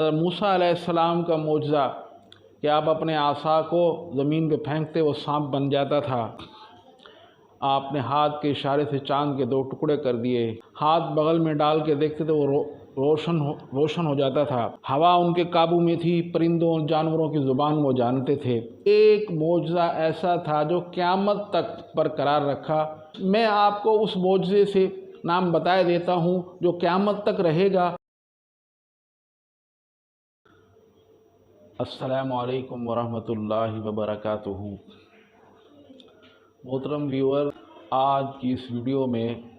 मूसा अलैहिस्सलाम का मोजज़ा कि आप अपने आसा को ज़मीन पे फेंकते वो सांप बन जाता था। आपने हाथ के इशारे से चांद के 2 टुकड़े कर दिए। हाथ बगल में डाल के देखते थे वो रोशन हो जाता था। हवा उनके काबू में थी, परिंदों और जानवरों की ज़ुबान वो जानते थे। एक मोजज़ा ऐसा था जो क़यामत तक बरकरार रखा। मैं आपको उस मोजज़े से नाम बताए देता हूँ जो क़यामत तक रहेगा। अस्सलामु अलैकुम वरहमतुल्लाहि वबरकातुहू। मोहतरम व्यूअर, आज की इस वीडियो में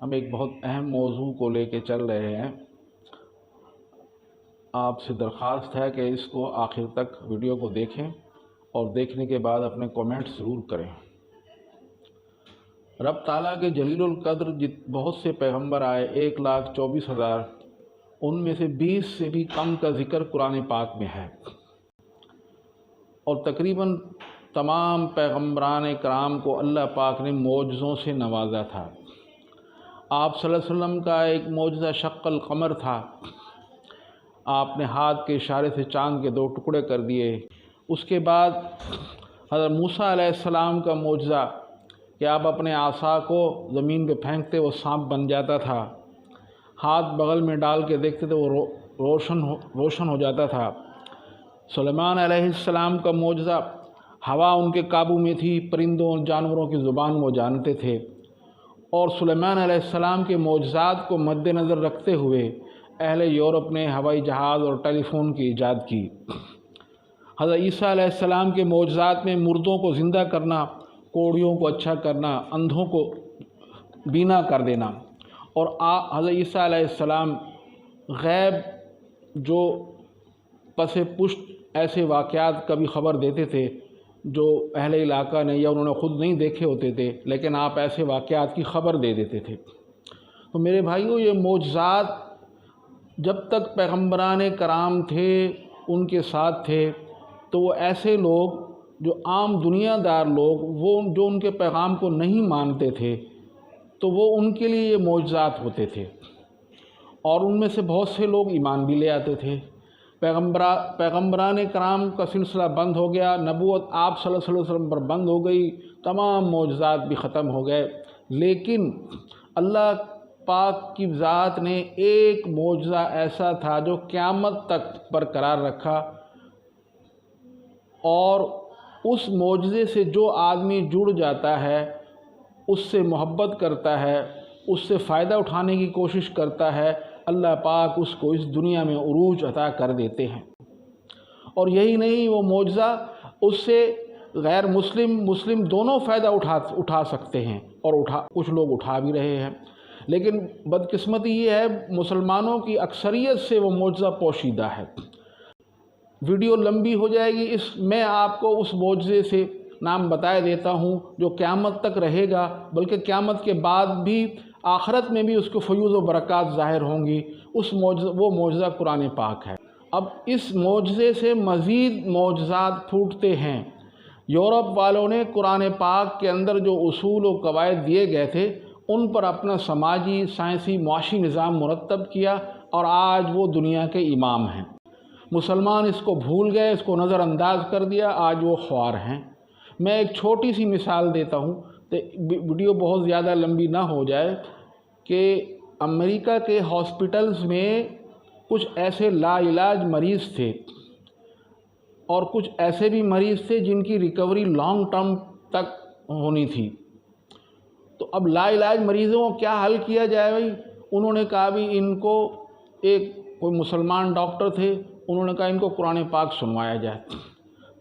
हम एक बहुत अहम मौजू को लेके चल रहे हैं। आपसे दरख्वास्त है कि इसको आखिर तक वीडियो को देखें और देखने के बाद अपने कमेंट्स ज़रूर करें। रब ताला के जलीलुल कद्र बहुत से पैगंबर आए, 1,24,000, उनमें से 20 से भी कम का ज़िक्र कुरान पाक में है और तकरीबन तमाम पैगंबरान कराम को अल्लाह पाक ने मौजज़ों से नवाजा था। आप सल्लल्लाहु अलैहि वसल्लम का एक मौजज़ा शक्ल कमर था। आपने हाथ के इशारे से चांद के 2 टुकड़े कर दिए। उसके बाद हज़रत मूसा अलैहिस्सलाम का मौजज़ा कि आप अपने आसा को ज़मीन पे फेंकते वो सांप बन जाता था। हाथ बगल में डाल के देखते थे वो रोशन हो जाता था। सुलेमान अलैहिस्सलाम का मौजज़ा, हवा उनके काबू में थी, परिंदों और जानवरों की ज़ुबान वो जानते थे। और सुलेमान अलैहिस्सलाम के मौजज़ात को मद्देनज़र रखते हुए अहले यूरोप ने हवाई जहाज़ और टेलीफ़ोन की ईजाद की। हज़रत ईसा अलैहिस्सलाम के मौजज़ात में मुर्दों को ज़िंदा करना, कोढ़ियों को अच्छा करना, अंधों को बीना कर देना। और हज़रत ईसा अलैहिस्सलाम गैब जो पसे पुष्ट ऐसे वाक़यात कभी ख़बर देते थे जो अहले इलाका ने या उन्होंने ख़ुद नहीं देखे होते थे, लेकिन आप ऐसे वाक़यात की ख़बर दे देते थे। तो मेरे भाइयों, ये मौजज़ात जब तक पैगंबरान कराम थे उनके साथ थे, तो वो ऐसे लोग जो आम दुनियादार लोग, वो जो उनके पैगाम को नहीं मानते थे, तो वो उनके लिए ये मौजज़ात होते थे और उनमें से बहुत से लोग ईमान भी ले आते थे। पैगंबरान कराम का सिलसिला बंद हो गया, नबूवत आप सल्लल्लाहु अलैहि वसल्लम पर बंद हो गई, तमाम मौजज़ात भी ख़त्म हो गए। लेकिन अल्लाह पाक की ज़ात ने एक मौजज़ा ऐसा था जो क़यामत तक बरकरार रखा और उस मौजज़े से जो आदमी जुड़ जाता है, उससे मोहब्बत करता है, उससे फ़ायदा उठाने की कोशिश करता है, अल्लाह पाक उसको इस दुनिया में उरूज अता कर देते हैं। और यही नहीं, वो मौजज़ा उससे गैर मुस्लिम दोनों फ़ायदा उठा सकते हैं और कुछ लोग उठा भी रहे हैं। लेकिन बदकिस्मती ये है, मुसलमानों की अक्सरियत से वो मौजज़ा पोशीदा है। वीडियो लंबी हो जाएगी, मैं आपको उस मौजज़े से नाम बताए देता हूँ जो क़यामत तक रहेगा, बल्कि क़यामत के बाद भी आखिरत में भी उसको फ़यूज़ व बरक़ात ज़ाहिर होंगी। वो मौजज़ा कुरान पाक है। अब इस मौजज़े से मज़ीद मौजज़ात फूटते हैं। यूरोप वालों ने कुरान पाक के अंदर जो उसूल व कवायद दिए गए थे, उन पर अपना समाजी, साइंसी, मुआशी निज़ाम मुरतब किया और आज वो दुनिया के इमाम हैं। मुसलमान इसको भूल गए, इसको नज़रअंदाज कर दिया, आज वो ख्वार हैं। मैं एक छोटी सी मिसाल देता हूँ, तो वीडियो बहुत ज़्यादा लंबी ना हो जाए, कि अमेरिका के हॉस्पिटल्स में कुछ ऐसे लाइलाज मरीज़ थे और कुछ ऐसे भी मरीज़ थे जिनकी रिकवरी लॉन्ग टर्म तक होनी थी। तो अब लाइलाज मरीज़ों को क्या हल किया जाए भाई? उन्होंने कहा भी इनको, कोई मुसलमान डॉक्टर थे, उन्होंने कहा इनको कुरान पाक सुनवाया जाए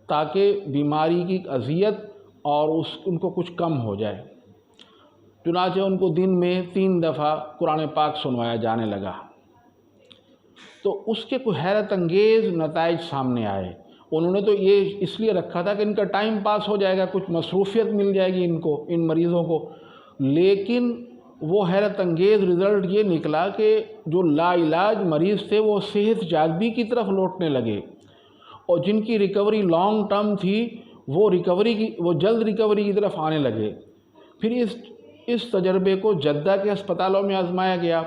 ताकि बीमारी की अज़ियत और उनको कुछ कम हो जाए। चुनांचे उनको दिन में 3 दफ़ा कुरान पाक सुनवाया जाने लगा। तो उसके कोई हैरत अंगेज़ नताइज सामने आए। उन्होंने तो ये इसलिए रखा था कि इनका टाइम पास हो जाएगा, कुछ मसरूफ़ियत मिल जाएगी इनको, इन मरीज़ों को। लेकिन वो हैरत अंगेज़ रिज़ल्ट ये निकला कि जो लाइलाज मरीज़ थे वो सेहत याबी की तरफ लौटने लगे और जिनकी रिकवरी लॉन्ग टर्म थी वो जल्द रिकवरी की तरफ आने लगे। फिर इस तजर्बे को जद्दा के अस्पतालों में आजमाया गया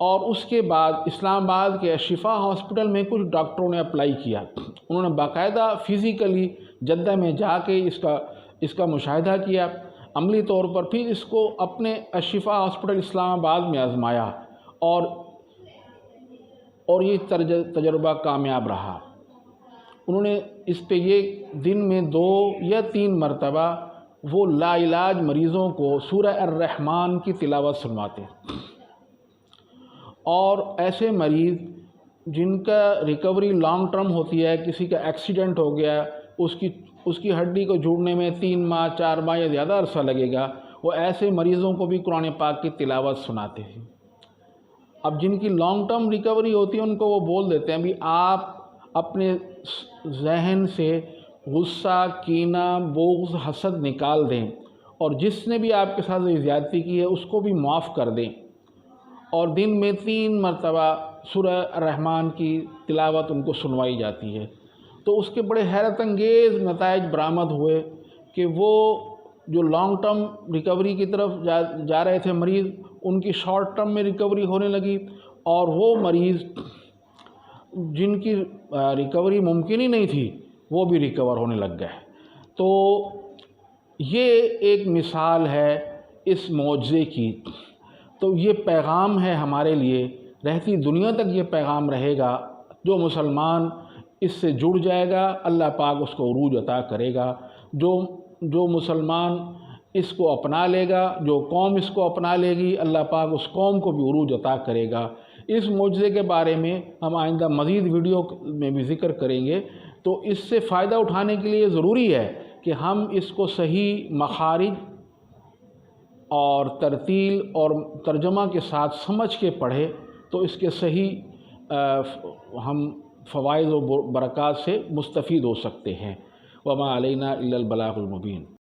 اور اس کے بعد اسلام آباد کے شفا ہاسپٹل میں کچھ ڈاکٹروں نے اپلائی کیا، انہوں نے باقاعدہ فزیکلی جدہ میں جا کے اس کا مشاہدہ کیا عملی طور پر، پھر اس کو اپنے شفا ہاسپٹل اسلام آباد میں آزمایا اور یہ تجربہ کامیاب رہا۔ انہوں نے اس پہ یہ دن میں 2 یا 3 مرتبہ وہ لا علاج مریضوں کو سورہ الرحمن کی تلاوت سنواتے، اور ایسے مریض جن کا ریکوری لانگ ٹرم ہوتی ہے، کسی کا ایکسیڈنٹ ہو گیا، اس کی ہڈی کو جوڑنے میں 3 ماہ 4 ماہ یا زیادہ عرصہ لگے گا، وہ ایسے مریضوں کو بھی قرآن پاک کی تلاوت سناتے ہیں۔ اب جن کی لانگ ٹرم ریکوری ہوتی ہے ان کو وہ بول دیتے ہیں بھی آپ اپنے ذہن سے غصہ، کینہ، بغض، حسد نکال دیں، اور جس نے بھی آپ کے ساتھ زیادتی کی ہے اس کو بھی معاف کر دیں، اور دن میں 3 مرتبہ سورہ الرحمن کی تلاوت ان کو سنوائی جاتی ہے۔ تو اس کے بڑے حیرت انگیز نتائج برآمد ہوئے کہ وہ جو لانگ ٹرم ریکوری کی طرف جا رہے تھے مریض، ان کی شارٹ ٹرم میں ریکوری ہونے لگی، اور وہ مریض جن کی ریکوری ممکن ہی نہیں تھی وہ بھی ریکور ہونے لگ گئے۔ تو یہ ایک مثال ہے اس معجزے کی۔ تو یہ پیغام ہے ہمارے لیے، رہتی دنیا تک یہ پیغام رہے گا، جو مسلمان اس سے جڑ جائے گا اللہ پاک اس کو عروج عطا کرے گا، جو مسلمان اس کو اپنا لے گا، جو قوم اس کو اپنا لے گی، اللہ پاک اس قوم کو بھی عروج عطا کرے گا۔ اس معجزے کے بارے میں ہم آئندہ مزید ویڈیو میں بھی ذکر کریں گے۔ تو اس سے فائدہ اٹھانے کے لیے ضروری ہے کہ ہم اس کو صحیح مخارج اور ترتیل اور ترجمہ کے ساتھ سمجھ کے پڑھیں، تو اس کے صحیح ہم فوائد و برکات سے مستفید ہو سکتے ہیں۔ وما علینا الا البلاغ المبین۔